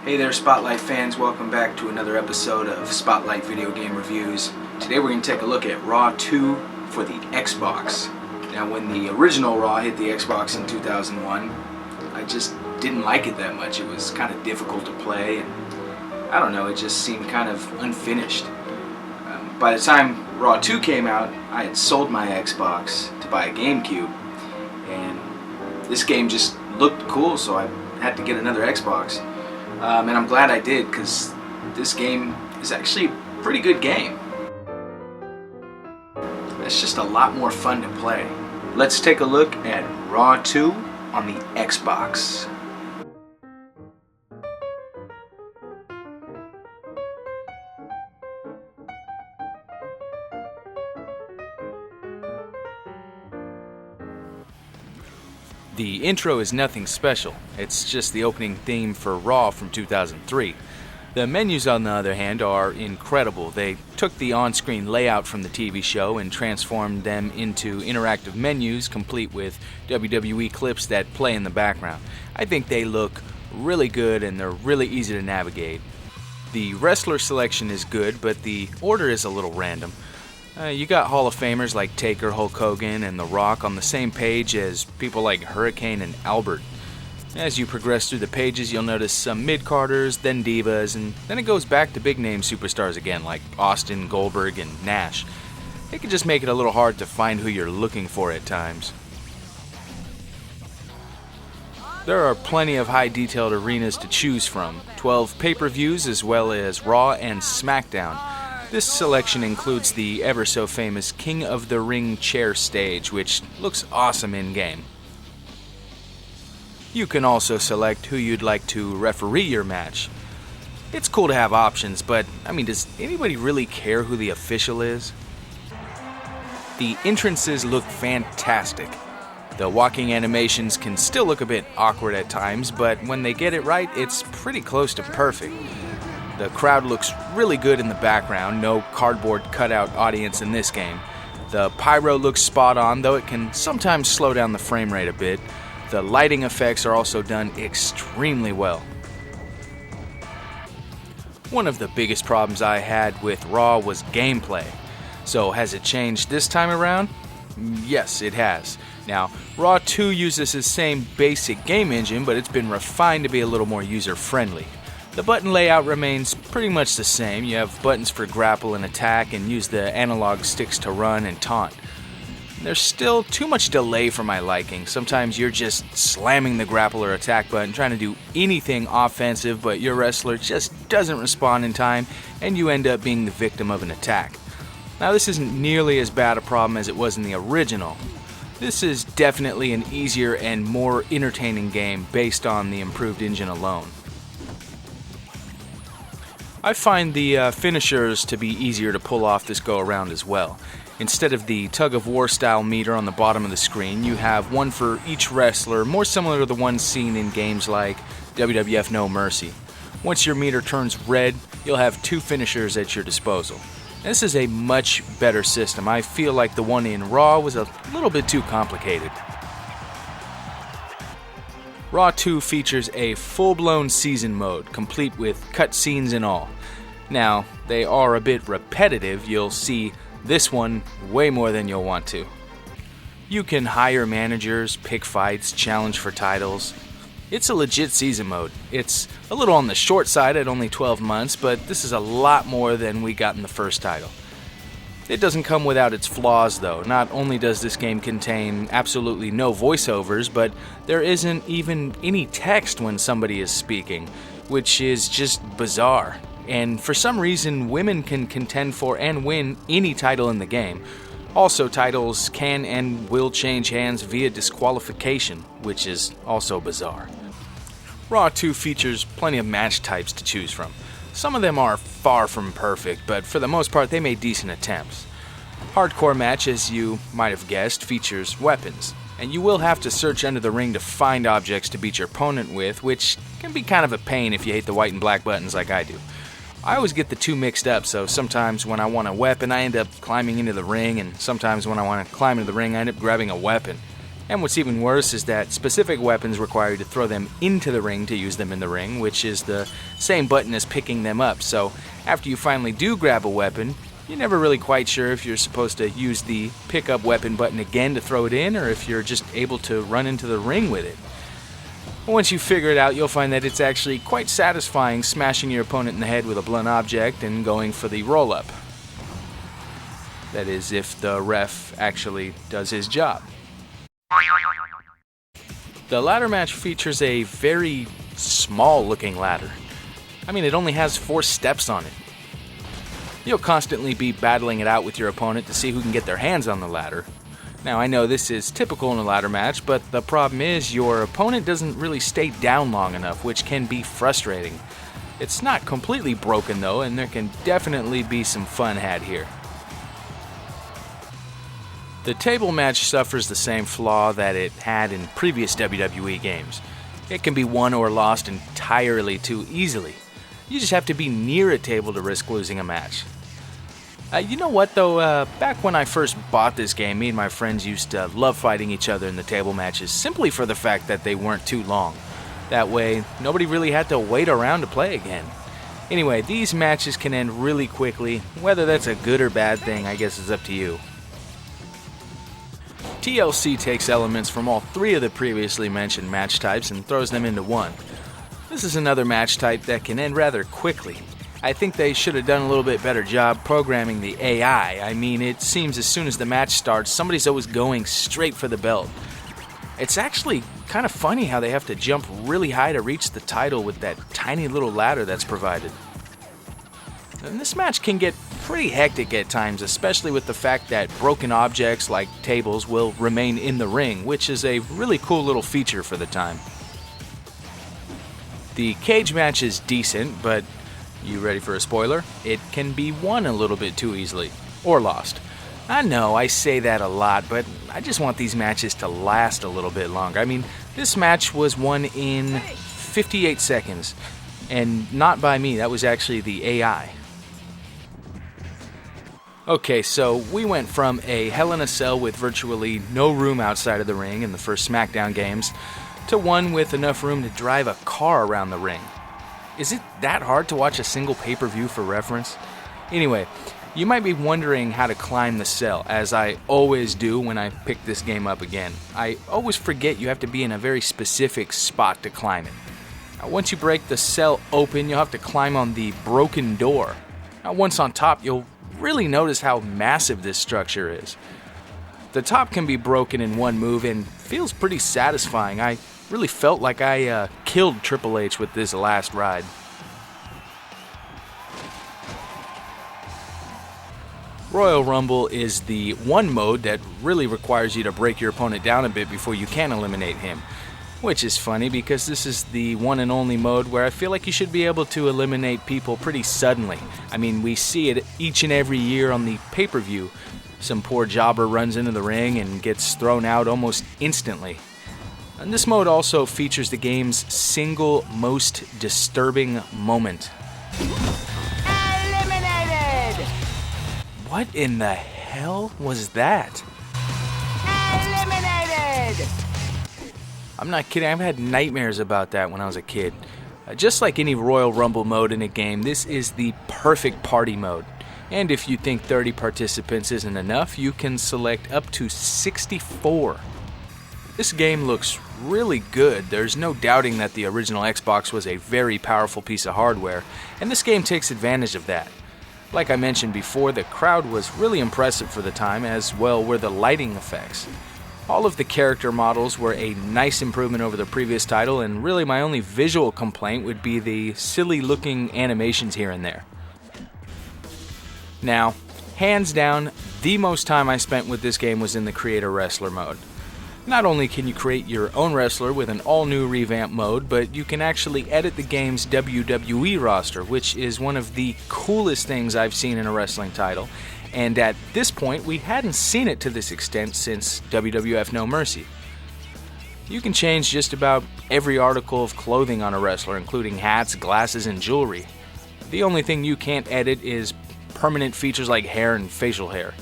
Hey there, Spotlight fans. Welcome back to another episode of Spotlight Video Game Reviews. Today we're going to take a look at Raw 2 for the Xbox. Now, when the original Raw hit the Xbox in 2001, I just didn't like it that much. It was kind of difficult to play, and I don't know, it just seemed kind of unfinished. By the time Raw 2 came out, I had sold my Xbox to buy a GameCube, and this game just looked cool, so I had to get another Xbox. And I'm glad I did, because this game is actually a pretty good game. It's just a lot more fun to play. Let's take a look at Raw 2 on the Xbox. The intro is nothing special, it's just the opening theme for Raw from 2003. The menus, on the other hand, are incredible. They took the on-screen layout from the TV show and transformed them into interactive menus complete with WWE clips that play in the background. I think they look really good and they're really easy to navigate. The wrestler selection is good, but the order is a little random. You got Hall of Famers like Taker, Hulk Hogan, and The Rock on the same page as people like Hurricane and Albert. As you progress through the pages, you'll notice some mid-carders, then divas, and then it goes back to big-name superstars again, like Austin, Goldberg, and Nash. It can just make it a little hard to find who you're looking for at times. There are plenty of high-detailed arenas to choose from, 12 pay-per-views as well as Raw and SmackDown. This selection includes the ever-so-famous King of the Ring chair stage, which looks awesome in-game. You can also select who you'd like to referee your match. It's cool to have options, but, does anybody really care who the official is? The entrances look fantastic. The walking animations can still look a bit awkward at times, but when they get it right, it's pretty close to perfect. The crowd looks really good in the background, no cardboard cutout audience in this game. The pyro looks spot on, though it can sometimes slow down the frame rate a bit. The lighting effects are also done extremely well. One of the biggest problems I had with Raw was gameplay. So has it changed this time around? Yes, it has. Now, Raw 2 uses the same basic game engine, but it's been refined to be a little more user-friendly. The button layout remains pretty much the same. You have buttons for grapple and attack, and use the analog sticks to run and taunt. There's still too much delay for my liking. Sometimes you're just slamming the grapple or attack button, trying to do anything offensive, but your wrestler just doesn't respond in time, and you end up being the victim of an attack. Now, this isn't nearly as bad a problem as it was in the original. This is definitely an easier and more entertaining game based on the improved engine alone. I find the finishers to be easier to pull off this go-around as well. Instead of the tug-of-war style meter on the bottom of the screen, you have one for each wrestler, more similar to the one seen in games like WWF No Mercy. Once your meter turns red, you'll have two finishers at your disposal. This is a much better system. I feel like the one in Raw was a little bit too complicated. Raw 2 features a full-blown season mode, complete with cutscenes and all. Now, they are a bit repetitive. You'll see this one way more than you'll want to. You can hire managers, pick fights, challenge for titles. It's a legit season mode. It's a little on the short side at only 12 months, but this is a lot more than we got in the first title. It doesn't come without its flaws, though. Not only does this game contain absolutely no voiceovers, but there isn't even any text when somebody is speaking, which is just bizarre. And for some reason, women can contend for and win any title in the game. Also, titles can and will change hands via disqualification, which is also bizarre. Raw 2 features plenty of match types to choose from. Some of them are far from perfect, but for the most part they made decent attempts. Hardcore match, as you might have guessed, features weapons, and you will have to search under the ring to find objects to beat your opponent with, which can be kind of a pain if you hate the white and black buttons like I do. I always get the two mixed up, so sometimes when I want a weapon I end up climbing into the ring, and sometimes when I want to climb into the ring I end up grabbing a weapon. And what's even worse is that specific weapons require you to throw them into the ring to use them in the ring, which is the same button as picking them up. So after you finally do grab a weapon, you're never really quite sure if you're supposed to use the pick up weapon button again to throw it in, or if you're just able to run into the ring with it. Once you figure it out, you'll find that it's actually quite satisfying smashing your opponent in the head with a blunt object and going for the roll-up. That is, if the ref actually does his job. The ladder match features a very small-looking ladder. I mean, it only has 4 steps on it. You'll constantly be battling it out with your opponent to see who can get their hands on the ladder. Now, I know this is typical in a ladder match, but the problem is your opponent doesn't really stay down long enough, which can be frustrating. It's not completely broken though, and there can definitely be some fun had here. The table match suffers the same flaw that it had in previous WWE games. It can be won or lost entirely too easily. You just have to be near a table to risk losing a match. You know what though, back when I first bought this game, me and my friends used to love fighting each other in the table matches simply for the fact that they weren't too long. That way, nobody really had to wait around to play again. Anyway, these matches can end really quickly. Whether that's a good or bad thing, I guess is up to you. TLC takes elements from all 3 of the previously mentioned match types and throws them into one. This is another match type that can end rather quickly. I think they should have done a little bit better job programming the AI. I mean, it seems as soon as the match starts, somebody's always going straight for the belt. It's actually kind of funny how they have to jump really high to reach the title with that tiny little ladder that's provided. And this match can get pretty hectic at times, especially with the fact that broken objects like tables will remain in the ring, which is a really cool little feature for the time. The cage match is decent, but you ready for a spoiler? It can be won a little bit too easily, or lost. I know, I say that a lot, but I just want these matches to last a little bit longer. I mean, this match was won in 58 seconds, and not by me, that was actually the AI. Okay, so we went from a Hell in a Cell with virtually no room outside of the ring in the first SmackDown games, to one with enough room to drive a car around the ring. Is it that hard to watch a single pay-per-view for reference? Anyway, you might be wondering how to climb the cell, as I always do when I pick this game up again. I always forget you have to be in a very specific spot to climb it. Now, once you break the cell open, you'll have to climb on the broken door. Now, once on top, you'll really notice how massive this structure is. The top can be broken in one move and feels pretty satisfying. I really felt like I killed Triple H with this last ride. Royal Rumble is the one mode that really requires you to break your opponent down a bit before you can eliminate him. Which is funny because this is the one and only mode where I feel like you should be able to eliminate people pretty suddenly. I mean, we see it each and every year on the pay-per-view. Some poor jobber runs into the ring and gets thrown out almost instantly. And this mode also features the game's single most disturbing moment. Eliminated! What in the hell was that? Eliminated! I'm not kidding, I've had nightmares about that when I was a kid. Just like any Royal Rumble mode in a game, this is the perfect party mode. And if you think 30 participants isn't enough, you can select up to 64. This game looks really good. There's no doubting that the original Xbox was a very powerful piece of hardware, and this game takes advantage of that. Like I mentioned before, the crowd was really impressive for the time, as well were the lighting effects. All of the character models were a nice improvement over the previous title, and really my only visual complaint would be the silly looking animations here and there. Now, hands down, the most time I spent with this game was in the Create a Wrestler mode. Not only can you create your own wrestler with an all-new revamp mode, but you can actually edit the game's WWE roster, which is one of the coolest things I've seen in a wrestling title. And at this point, we hadn't seen it to this extent since WWF No Mercy. You can change just about every article of clothing on a wrestler, including hats, glasses, and jewelry. The only thing you can't edit is permanent features like hair and facial hair.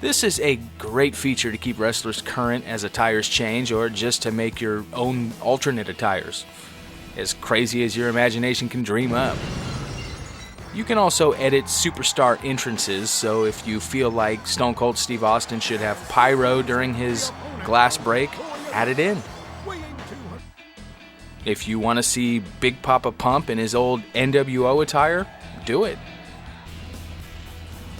This is a great feature to keep wrestlers current as attires change, or just to make your own alternate attires, as crazy as your imagination can dream up. You can also edit superstar entrances, so if you feel like Stone Cold Steve Austin should have pyro during his glass break, add it in. If you want to see Big Papa Pump in his old NWO attire, do it.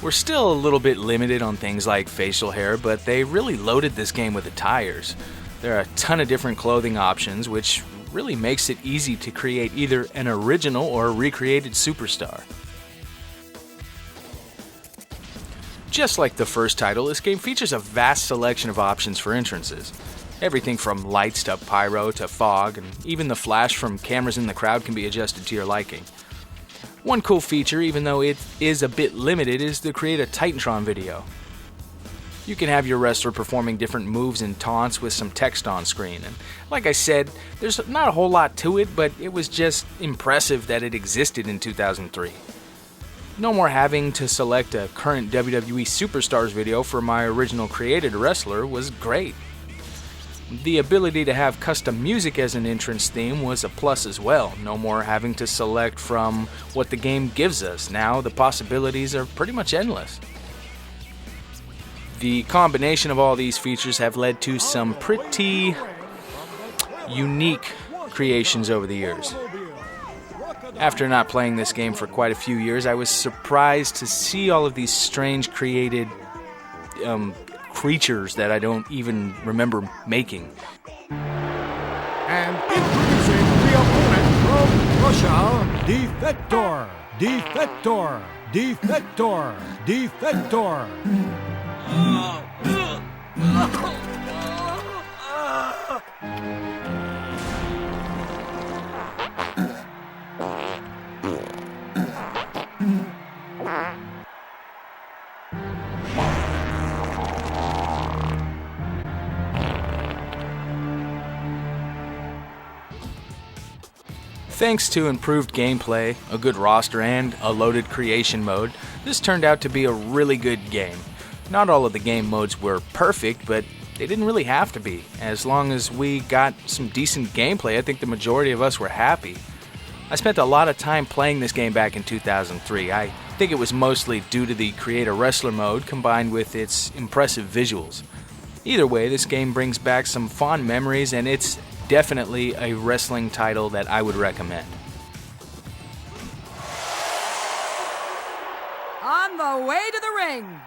We're still a little bit limited on things like facial hair, but they really loaded this game with attires. There are a ton of different clothing options, which really makes it easy to create either an original or a recreated superstar. Just like the first title, this game features a vast selection of options for entrances. Everything from lights to pyro to fog, and even the flash from cameras in the crowd can be adjusted to your liking. One cool feature, even though it is a bit limited, is to create a Titantron video. You can have your wrestler performing different moves and taunts with some text on screen. And like I said, there's not a whole lot to it, but it was just impressive that it existed in 2003. No more having to select a current WWE Superstars video for my original created wrestler was great. The ability to have custom music as an entrance theme was a plus as well. No more having to select from what the game gives us. Now the possibilities are pretty much endless. The combination of all these features have led to some pretty unique creations over the years. After not playing this game for quite a few years, I was surprised to see all of these strange created creatures that I don't even remember making. And introducing the opponent from Russia, Defector, Defector, Defector, Defector. Thanks to improved gameplay, a good roster, and a loaded creation mode, this turned out to be a really good game. Not all of the game modes were perfect, but they didn't really have to be. As long as we got some decent gameplay, I think the majority of us were happy. I spent a lot of time playing this game back in 2003. I think it was mostly due to the Create-A-Wrestler mode combined with its impressive visuals. Either way, this game brings back some fond memories, and it's definitely a wrestling title that I would recommend. On the way to the ring.